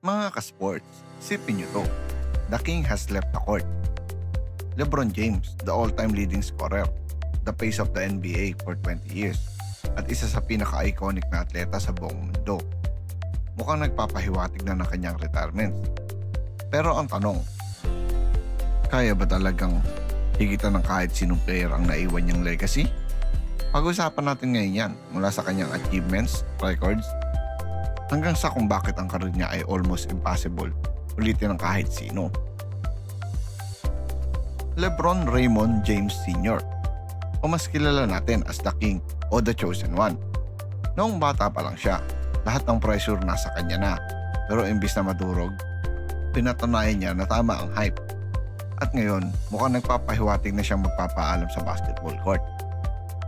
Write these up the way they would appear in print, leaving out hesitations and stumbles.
Mga ka-sports, isipin nyo to. The King has left the court. LeBron James, the all-time leading scorer, the face of the NBA for 20 years, at isa sa pinaka-iconic na atleta sa buong mundo. Mukhang nagpapahiwatig na ng kanyang retirement. Pero ang tanong, kaya ba talagang higitan ng kahit sinong player ang naiwan niyang legacy? Pag-usapan natin ngayon yan mula sa kanyang achievements, records, hanggang sa kung bakit ang karir niya ay almost impossible ulitin ng kahit sino. LeBron Raymond James Sr. o mas kilala natin as The King o The Chosen One. Noong bata pa lang siya, lahat ng pressure nasa kanya na, pero imbis na madurog, pinatunayan niya na tama ang hype. At ngayon, mukhang nagpapahiwatig na siyang magpapaalam sa basketball court.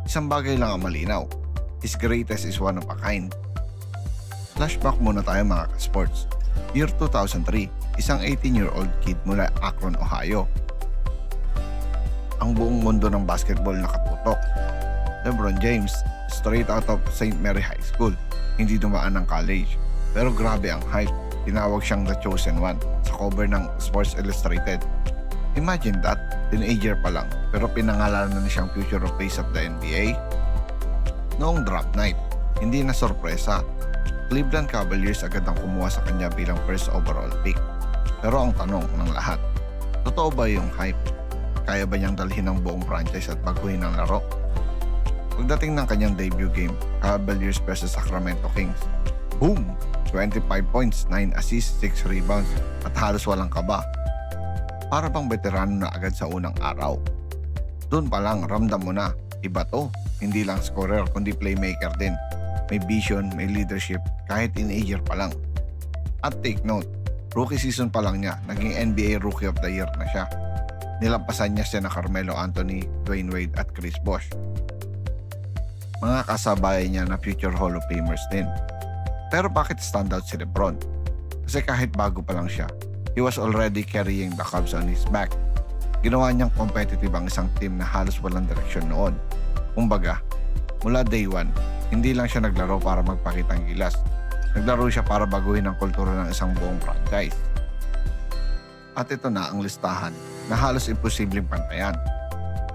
Isang bagay lang ang malinaw, his greatest is one of a kind. Flashback muna tayo mga ka-sports. Year 2003, isang 18-year-old kid mula Akron, Ohio. Ang buong mundo ng basketball nakatutok. LeBron James, straight out of St. Mary High School, hindi dumaan ng college. Pero grabe ang hype, tinawag siyang The Chosen One sa cover ng Sports Illustrated. Imagine that, teenager pa lang, pero pinangalanan na siyang future of face of the NBA. Noong draft night, hindi na sorpresa. Cleveland Cavaliers agad ang kumuha sa kanya bilang first overall pick. Pero ang tanong ng lahat, totoo ba yung hype? Kaya ba niyang dalhin ang buong franchise at baguhin ang laro? Pagdating ng kanyang debut game, Cavaliers vs Sacramento Kings, boom! 25 points, 9 assists, 6 rebounds, at halos walang kaba. Para bang veterano na agad sa unang araw. Doon pa lang ramdam mo na, iba to, hindi lang scorer kundi playmaker din. May vision, may leadership, kahit teenager pa lang. At take note, rookie season pa lang niya, naging NBA Rookie of the Year na siya. Nilampasan niya siya na Carmelo Anthony, Dwayne Wade at Chris Bosh. Mga kasabayan niya na future Hall of Famers din. Pero bakit standout si LeBron? Kasi kahit bago pa lang siya, he was already carrying the Cavs on his back. Ginawa niyang competitive ang isang team na halos walang direksyon noon. Kumbaga, mula day one, hindi lang siya naglaro para magpakitang gilas. Naglaro siya para baguhin ang kultura ng isang buong franchise. At ito na ang listahan na halos imposibleng pantayan.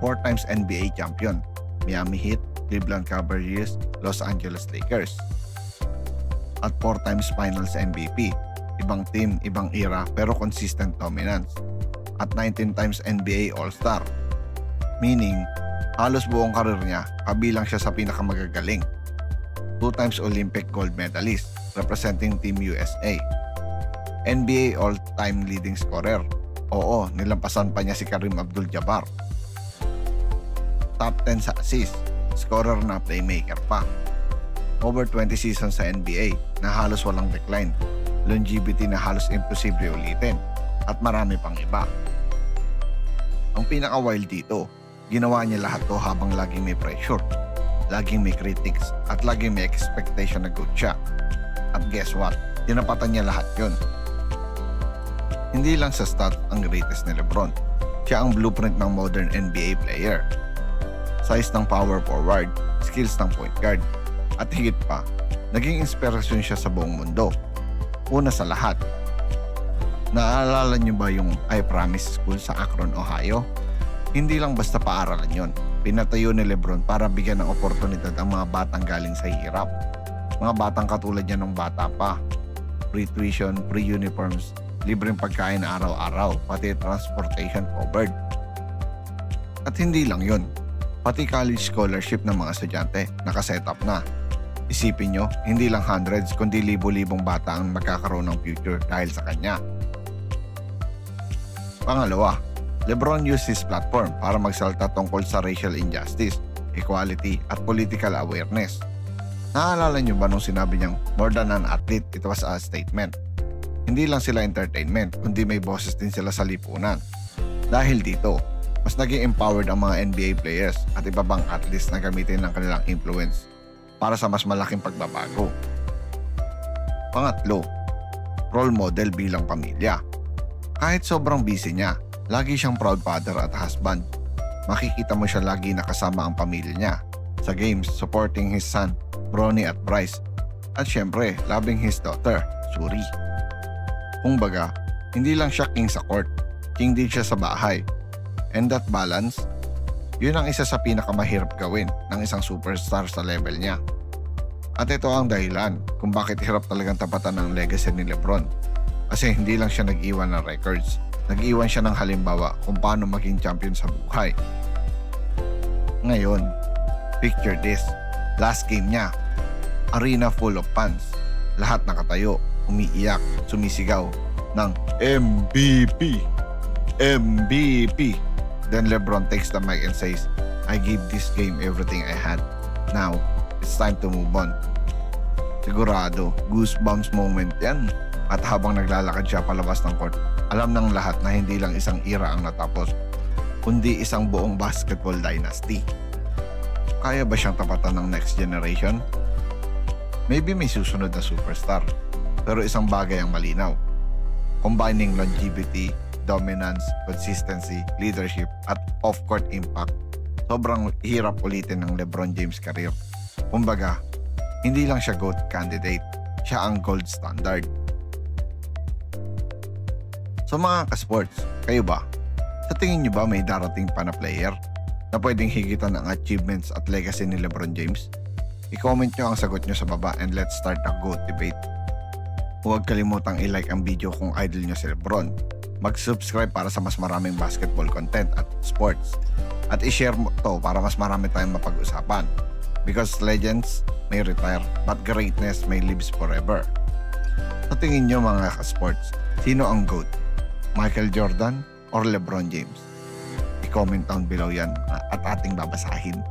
4 times NBA champion, Miami Heat, Cleveland Cavaliers, Los Angeles Lakers. At 4 times finals MVP, ibang team, ibang era pero consistent dominance. At 19 times NBA All-Star. Meaning, halos buong karir niya, kabilang siya sa pinakamagagaling. 2 times Olympic gold medalist, representing Team USA. NBA all-time leading scorer. Oo, nilampasan pa niya si Kareem Abdul-Jabbar. Top 10 sa assist, scorer na playmaker pa. Over 20 seasons sa NBA na halos walang decline. Longevity na halos imposible ulitin. At marami pang iba. Ang pinaka-wild dito, ginawa niya lahat to habang laging may pressure, laging may critics, at laging may expectation na good siya. At guess what? Tinapatan niya lahat yun. Hindi lang sa stats ang greatest ni LeBron. Siya ang blueprint ng modern NBA player. Size ng power forward, skills ng point guard, at higit pa, naging inspirasyon siya sa buong mundo. Una sa lahat, naaalala niyo ba yung I Promise School sa Akron, Ohio? Hindi lang basta paaralan yon. Pinatayo ni LeBron para bigyan ng oportunidad ang mga batang galing sa hirap. Mga batang katulad niya nung bata pa. Free tuition, free uniforms, libreng pagkain araw-araw, pati transportation covered. At hindi lang yon, pati college scholarship ng mga estudyante nakaset up na. Isipin nyo, hindi lang hundreds kundi libo-libong bata ang magkakaroon ng future dahil sa kanya. Pangalawa, LeBron used his platform para magsalita tungkol sa racial injustice, equality at political awareness. Naalala nyo ba nung sinabi niyang more than an athlete, it was a statement? Hindi lang sila entertainment, kundi may boses din sila sa lipunan. Dahil dito, mas naging empowered ang mga NBA players at iba pang athletes na gamitin ng kanilang influence para sa mas malaking pagbabago. Pangatlo, role model bilang pamilya. Kahit sobrang busy niya, lagi siyang proud father at husband. Makikita mo siya lagi nakasama ang pamilya niya sa games, supporting his son, Bronny at Bryce. At syempre, loving his daughter, Suri. Kumbaga, hindi lang siya king sa court, king din siya sa bahay. And that balance, yun ang isa sa pinakamahirap gawin ng isang superstar sa level niya. At ito ang dahilan kung bakit hirap talagang tapatan ng legacy ni LeBron. Kasi hindi lang siya nag-iwan ng records, nag-iwan siya ng halimbawa kung paano maging champion sa buhay. Ngayon, picture this, last game niya, arena full of fans, lahat nakatayo, umiiyak, sumisigaw ng MVP, MVP. Then LeBron takes the mic and says, I gave this game everything I had. Now, it's time to move on. Sigurado, goosebumps moment yan. At habang naglalakad siya palabas ng court, alam ng lahat na hindi lang isang era ang natapos, kundi isang buong basketball dynasty. Kaya ba siyang tapatan ng next generation? Maybe may susunod na superstar, pero isang bagay ang malinaw. Combining longevity, dominance, consistency, leadership, at off-court impact, sobrang hirap ulitin ng LeBron James career. Kumbaga, hindi lang siya GOAT candidate, siya ang gold standard. So mga ka-sports, kayo ba? Sa tingin niyo ba may darating pa na player na pwedeng higitan ang achievements at legacy ni LeBron James? I-comment nyo ang sagot nyo sa baba and let's start the GOAT debate. Huwag kalimutang i-like ang video kung idol nyo si LeBron. Mag-subscribe para sa mas maraming basketball content at sports. At i-share mo to para mas marami tayong mapag-usapan. Because legends may retire, but greatness may lives forever. Sa tingin nyo mga ka-sports, sino ang GOAT? Michael Jordan or LeBron James? I-comment down below yan at ating babasahin.